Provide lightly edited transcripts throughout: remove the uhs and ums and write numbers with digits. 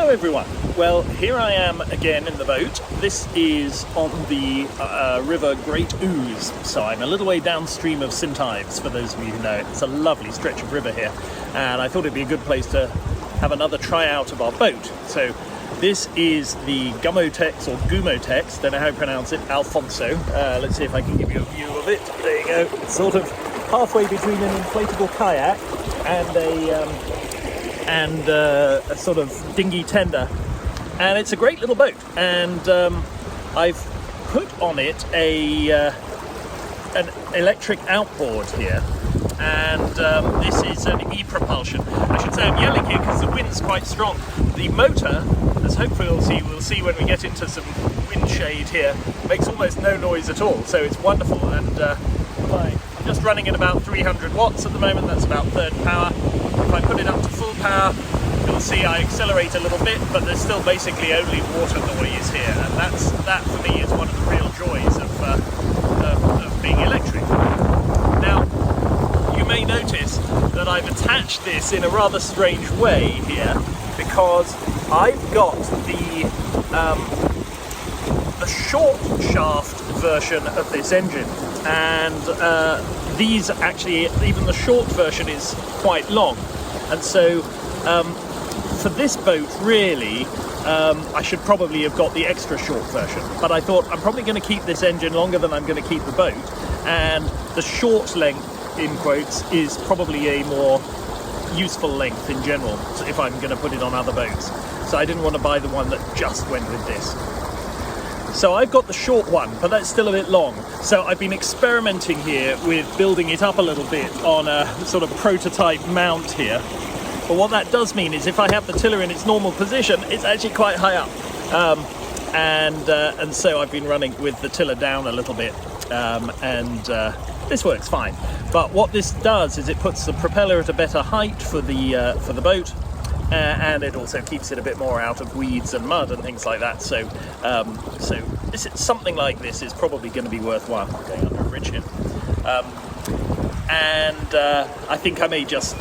Hello everyone. Well, here I am again in the boat. This is on the river Great Ouse, so I'm a little way downstream of St Ives, for those of you who know it. It's a lovely stretch of river here, and I thought it'd be a good place to have another tryout of our boat. So this is the Gumotex, or Gumotex, don't know how to pronounce it, Alfonso. Let's see if I can give you a view of it. There you go. It's sort of halfway between an inflatable kayak and a sort of dinghy tender, and it's a great little boat. And I've put on it an electric outboard here, and this is an ePropulsion. I should say I'm yelling here because the wind's quite strong. The motor, as hopefully we'll see when we get into some wind shade here, makes almost no noise at all, so it's wonderful. And I'm just running at about 300 watts at the moment. That's about third power. If I put it up to full power, you'll see I accelerate a little bit, but there's still basically only water noise here, and that for me is one of the real joys of being electric. Now, you may notice that I've attached this in a rather strange way here, because I've got the short shaft version of this engine, and these actually, even the short version is quite long, and so for this boat really I should probably have got the extra short version, but I thought I'm probably going to keep this engine longer than I'm going to keep the boat, and the short length in quotes is probably a more useful length in general if I'm going to put it on other boats, so I didn't want to buy the one that just went with this. So I've got the short one, but that's still a bit long. So I've been experimenting here with building it up a little bit on a sort of prototype mount here. But what that does mean is if I have the tiller in its normal position, it's actually quite high up. And so I've been running with the tiller down a little bit, and this works fine. But what this does is it puts the propeller at a better height for the boat. And it also keeps it a bit more out of weeds and mud and things like that. So, something like this is probably going to be worthwhile. I'm going under a bridge here, and I think I may just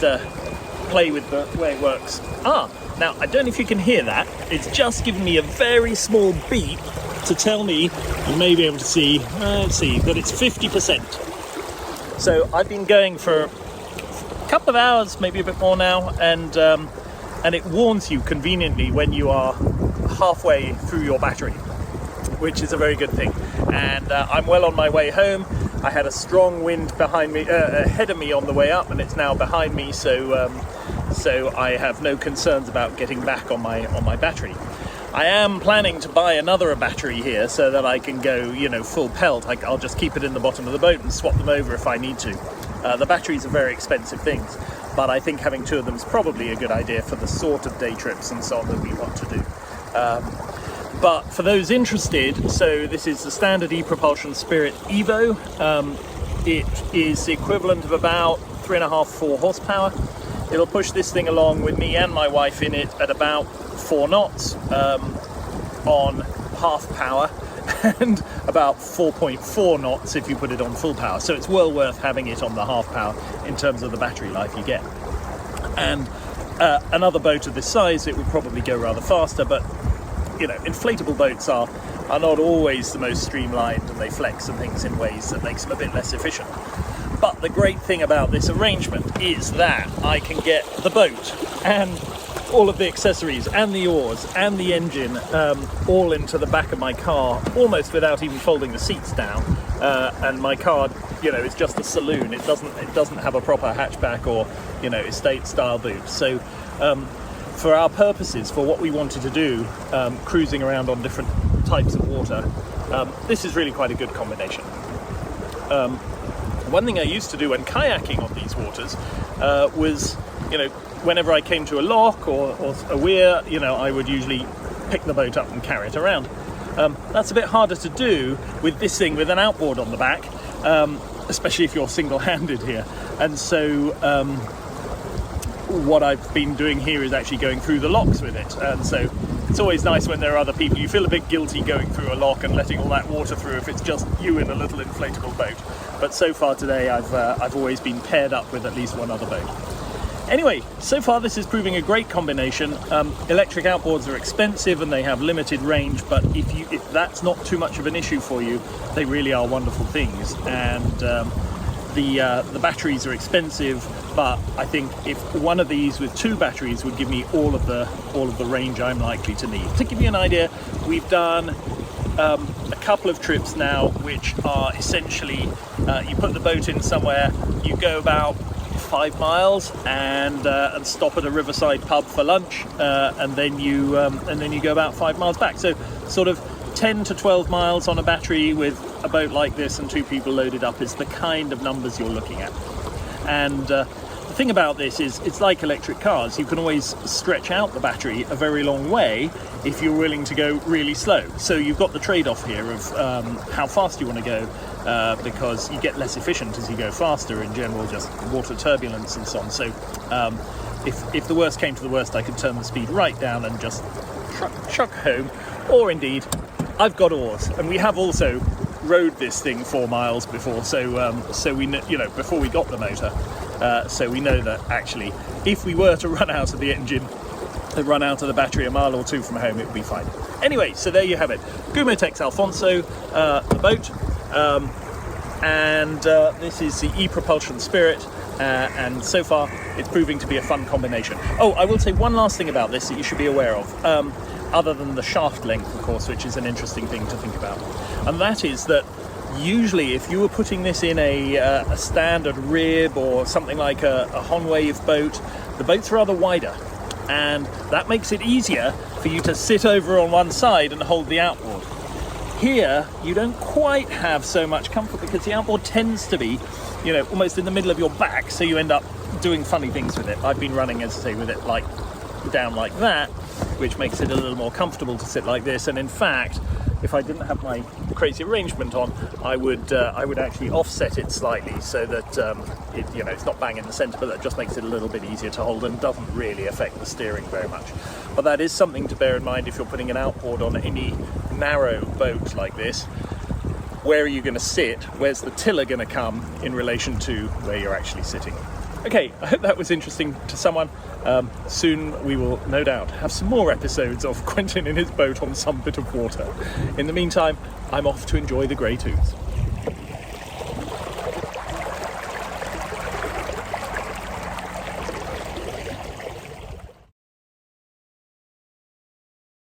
play with the way it works. Now I don't know if you can hear that. It's just giving me a very small beep to tell me, you may be able to see. Let's see that it's 50%. So I've been going for a couple of hours, maybe a bit more now, and it warns you conveniently when you are halfway through your battery, which is a very good thing. And I'm well on my way home. I had a strong wind behind me, ahead of me on the way up, and it's now behind me, so I have no concerns about getting back on my battery. I am planning to buy another battery here so that I can go, full pelt. I'll just keep it in the bottom of the boat and swap them over if I need to. The batteries are very expensive things, but I think having two of them is probably a good idea for the sort of day trips and so on that we want to do. But for those interested, so this is the standard ePropulsion Spirit Evo. It is the equivalent of about 3.5-4 horsepower. It'll push this thing along with me and my wife in it at about 4 knots on half power, and about 4.4 knots if you put it on full power. So it's well worth having it on the half power in terms of the battery life you get. And another boat of this size, it would probably go rather faster, but inflatable boats are not always the most streamlined, and they flex and things in ways that makes them a bit less efficient. But the great thing about this arrangement is that I can get the boat and all of the accessories and the oars and the engine all into the back of my car almost without even folding the seats down, and my car is just a saloon. It doesn't have a proper hatchback or estate style boot. So for our purposes, for what we wanted to do, cruising around on different types of water, this is really quite a good combination. One thing I used to do when kayaking on these waters was, whenever I came to a lock or a weir, I would usually pick the boat up and carry it around. That's a bit harder to do with this thing with an outboard on the back, especially if you're single-handed here. And so what I've been doing here is actually going through the locks with it. And so it's always nice when there are other people. You feel a bit guilty going through a lock and letting all that water through if it's just you in a little inflatable boat. But so far today I've always been paired up with at least one other boat. Anyway, so far this is proving a great combination. Electric outboards are expensive and they have limited range, but if that's not too much of an issue for you, they really are wonderful things. And the batteries are expensive, but I think if one of these with 2 batteries would give me all of the range I'm likely to need. To give you an idea, we've done a couple of trips now, which are essentially you put the boat in somewhere, you go about 5 miles and stop at a riverside pub for lunch, and then you go about 5 miles back. So sort of 10 to 12 miles on a battery with a boat like this and 2 people loaded up is the kind of numbers you're looking at. And the thing about this is it's like electric cars. You can always stretch out the battery a very long way if you're willing to go really slow. So you've got the trade-off here of how fast you want to go, because you get less efficient as you go faster in general, just water turbulence and so on. So if the worst came to the worst, I could turn the speed right down and just chuck home. Or indeed, I've got oars, and we have also rode this thing 4 miles before, so we know, before we got the motor, so we know that actually if we were to run out of the engine and run out of the battery a mile or 2 from home, it would be fine. Anyway, so there you have it, Gumotex Alfonso, the boat, and this is the ePropulsion Spirit, and so far it's proving to be a fun combination. Oh, I will say one last thing about this that you should be aware of, other than the shaft length, of course, which is an interesting thing to think about, and that is that usually if you were putting this in a standard rib or something like a Honwave boat, the boat's rather wider, and that makes it easier for you to sit over on one side and hold the outboard. Here you don't quite have so much comfort because the outboard tends to be, almost in the middle of your back, so you end up doing funny things with it. I've been running, as I say, with it like down like that, which makes it a little more comfortable to sit like this. And in fact, if I didn't have my crazy arrangement on, I would actually offset it slightly so that it's not bang in the center, but that just makes it a little bit easier to hold and doesn't really affect the steering very much. But that is something to bear in mind if you're putting an outboard on any narrow boat like this. Where are you going to sit? Where's the tiller going to come in relation to where you're actually sitting? Okay, I hope that was interesting to someone. Soon we will no doubt have some more episodes of Quentin in his boat on some bit of water. In the meantime, I'm off to enjoy the grey tooth.